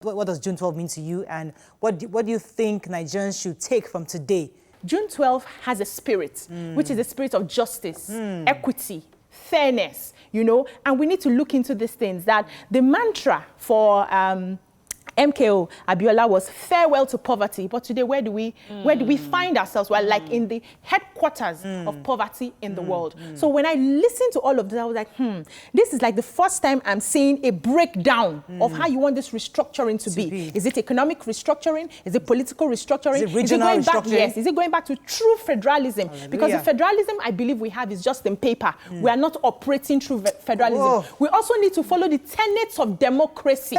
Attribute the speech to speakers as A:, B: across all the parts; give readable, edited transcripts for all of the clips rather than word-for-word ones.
A: What does June 12 mean to you, and what do you think Nigerians should take from today?
B: June 12 has a spirit, which is the spirit of justice, equity, fairness, you know, and we need to look into these things. That the mantra for MKO Abiola was farewell to poverty, but today where do we find ourselves? We're like in the headquarters of poverty in the world. So when I listen to all of this, I was like, this is like the first time I'm seeing a breakdown of how you want this restructuring to be. Is it economic restructuring? Is it political restructuring?
A: Is it regional restructuring?
B: Yes. Is it going back to true federalism? Hallelujah. Because the federalism I believe we have is just in paper. We are not operating through federalism. Whoa. We also need to follow the tenets of democracy.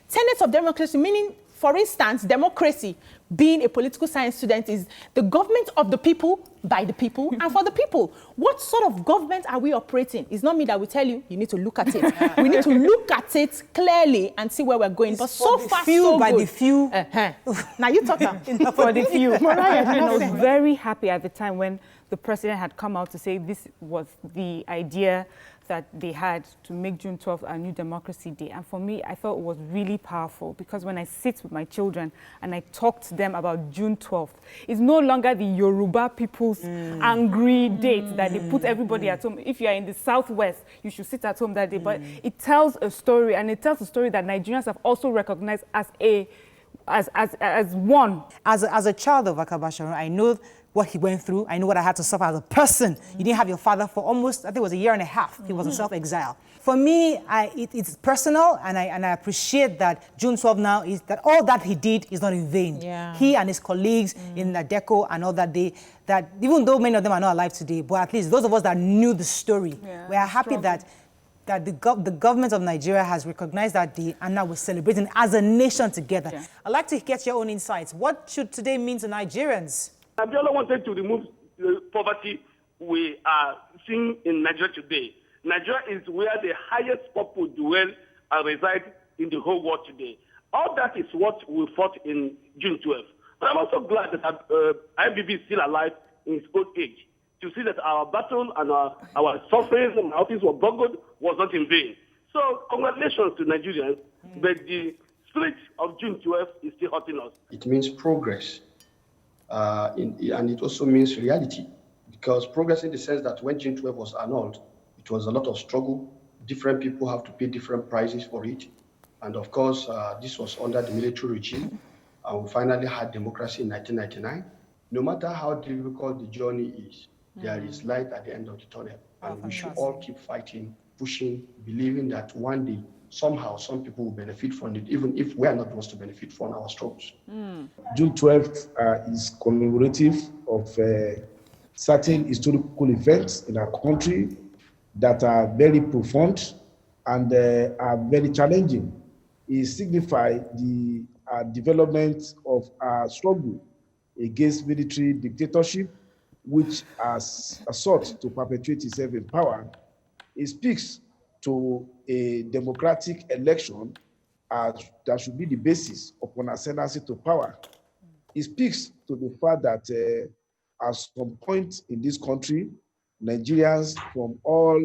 B: Tenets of democracy, meaning, for instance, democracy, being a political science student, is the government of the people, by the people, and for the people. What sort of government are we operating? It's not me that will tell you. You need to look at it. We need to look at it clearly and see where we're going.
A: It's
B: but so far,
A: few
B: so
A: by
B: good.
A: the few.
B: Now you talk now.
C: For the few. And I was very happy at the time when the president had come out to say this was the idea that they had to make June 12th a new democracy day. And for me, I felt it was really powerful, because when I sit with my children and I talk to them about June 12th, it's no longer the Yoruba people's angry date that they put everybody at home. If you are in the Southwest, you should sit at home that day. But it tells a story, and it tells a story that Nigerians have also recognized as one. As
A: a child of Akabasharon, I know what he went through. I know what I had to suffer as a person. You didn't have your father for almost, I think it was a year and a half. He was a self-exile. For me, it's personal, and I appreciate that June 12 now is that all that he did is not in vain. He and his colleagues in Nadeco and all that even though many of them are not alive today, but at least those of us that knew the story, we are happy that the government of Nigeria has recognized that day, and now we're celebrating as a nation together. I'd like to get your own insights. What should today mean to Nigerians?
D: Abiola wanted to remove the poverty we are seeing in Nigeria today. Nigeria is where the highest people dwell and reside in the whole world today. All that is what we fought in June 12th. But I'm also glad that IBB is still alive in his old age, to see that our battle and our suffering and our things were boggled was not in vain. So congratulations to Nigerians, but the spirit of June 12th is still hurting us.
E: It means progress. And it also means reality, because progress in the sense that when June 12 was annulled, it was a lot of struggle. Different people have to pay different prices for it. And of course, this was under the military regime. And we finally had democracy in 1999. No matter how difficult the journey is, there is light at the end of the tunnel. And we should all keep fighting, pushing, believing that one day, somehow, some people will benefit from it, even if we are not supposed to benefit from our struggles.
F: June 12th is commemorative of certain historical events in our country that are very profound and are very challenging. It signifies the development of our struggle against military dictatorship, which has sought to perpetuate itself in power. It speaks to a democratic election that should be the basis upon ascendancy to power. It speaks to the fact that at some point in this country, Nigerians from all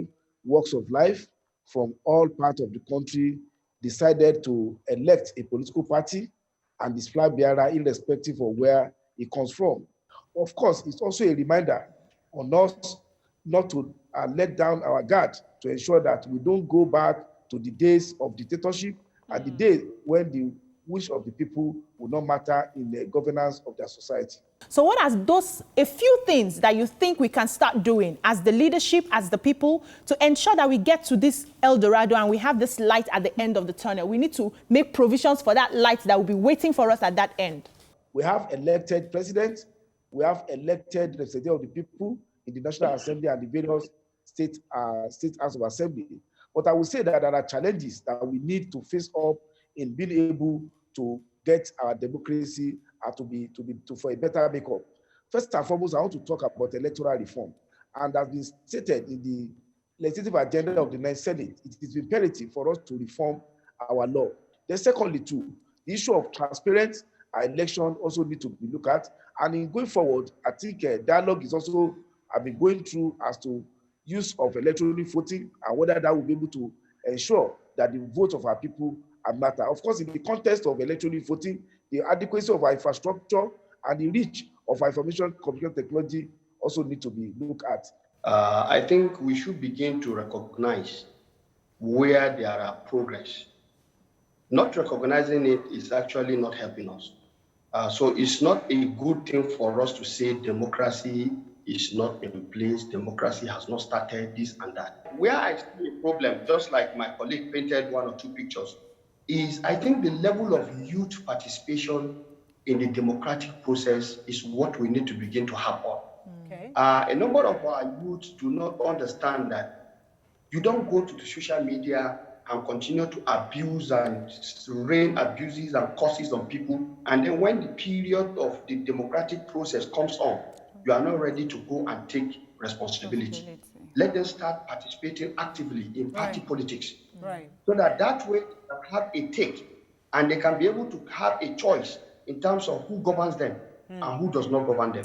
F: walks of life, from all parts of the country, decided to elect a political party and its flag bearer, irrespective of where it comes from. Of course, it's also a reminder on us not to let down our guard, to ensure that we don't go back to the days of dictatorship and the day when the wish of the people will not matter in the governance of their society.
B: So what are a few things that you think we can start doing as the leadership, as the people, to ensure that we get to this El Dorado and we have this light at the end of the tunnel? We need to make provisions for that light that will be waiting for us at that end.
F: We have elected presidents, we have elected representatives of the people in the National Assembly and the various state House of Assembly. But I would say that there are challenges that we need to face up in being able to get our democracy for a better makeup. First and foremost, I want to talk about electoral reform. And as been stated in the legislative agenda of the 9th Senate, it is imperative for us to reform our law. Then secondly, too, the issue of transparent election also need to be looked at. And in going forward, I think dialogue is also been going through as to use of electronic voting and whether that will be able to ensure that the votes of our people a matter. Of course, in the context of electronic voting, the adequacy of our infrastructure and the reach of our information communication technology also need to be looked at.
E: I think we should begin to recognize where there are progress. Not recognizing it is actually not helping us. So it's not a good thing for us to say democracy is not in place, democracy has not started, this and that. Where I see a problem, just like my colleague painted one or two pictures, is I think the level of youth participation in the democratic process is what we need to begin to have on.
A: Okay.
E: A number of our youth do not understand that you don't go to the social media and continue to abuse and rain abuses and curses on people. And then when the period of the democratic process comes on, you are not ready to go and take responsibility. Let them start participating actively in party politics.
A: Right.
E: So that way they can have a take and they can be able to have a choice in terms of who governs them and who does not govern them.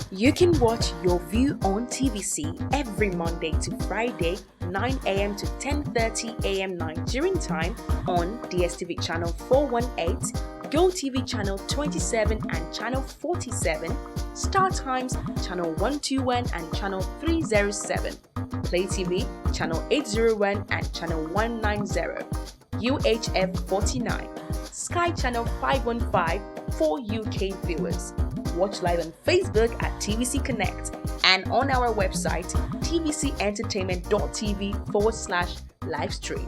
G: You can watch Your View on TVC every Monday to Friday, 9 a.m. to 10:30 a.m. Nigerian time on DSTV channel 418, GOTV channel 27 and channel 47, StarTimes channel 121 and channel 307, Play TV channel 801 and channel 190, UHF 49, Sky channel 515 for UK viewers. Watch live on Facebook at TVC Connect and on our website tvcentertainment.tv/livestream.